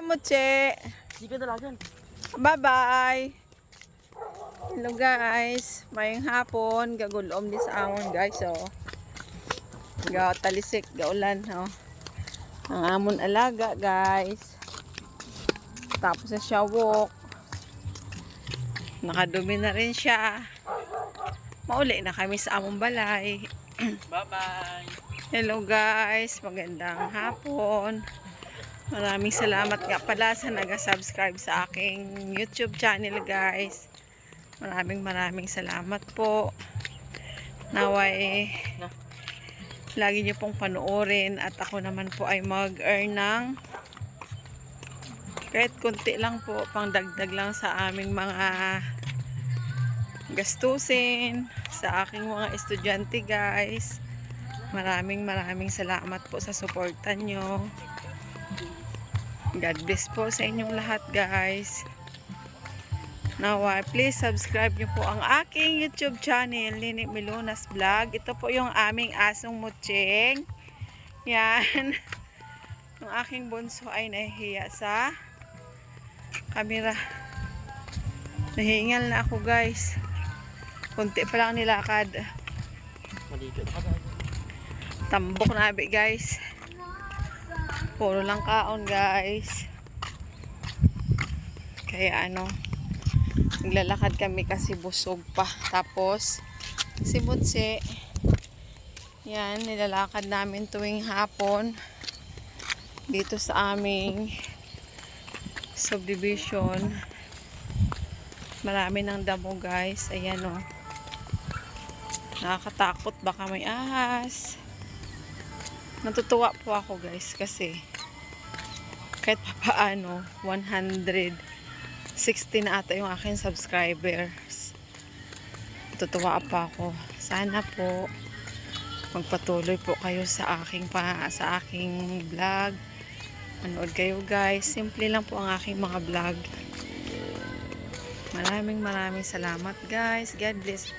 Mutse. Di ka dalagan. Bye-bye. Hello guys. Mayong hapon. Gagulom di sa amon guys. Oh. Talisik. Gaulan. Oh. Ang amon alaga guys. Tapos na siya walk. Nakadumi na rin siya. Mauli na kami sa among balay. Bye-bye. Hello guys. Magandang hapon. Maraming salamat nga pala sa nag-subscribe sa aking YouTube channel guys. Maraming salamat po. Naway lagi niyo pong panoorin at ako naman po ay mag-earn ng kahit konti lang po, pang dagdag lang sa aming mga gastusin sa aking mga estudyante guys. Maraming salamat po sa suporta nyo. God bless po sa inyong lahat guys. Now please subscribe nyo po ang aking YouTube channel, Nini Milunas Vlog. Ito po yung aming asong Mutsing. Yan. Yung aking bunso ay nahihiya sa camera. Nahingal na ako guys. Kunti pa lang nilakad. Maligo na ka. Tambok na abi guys. Puro lang kaon guys. Kaya naglalakad kami kasi busog pa. Tapos si Mutse, yan, nilalakad namin tuwing hapon dito sa aming subdivision. Marami ng damo guys. Ayan o. Nakakatakot, baka may ahas. Natutuwa po ako guys kasi kahit papaano 160 na ata yung aking subscribers. Natutuwa pa ako. Sana po magpatuloy po kayo sa aking vlog. Manood kayo guys. Simple lang po ang aking mga vlog. Maraming salamat guys. God bless.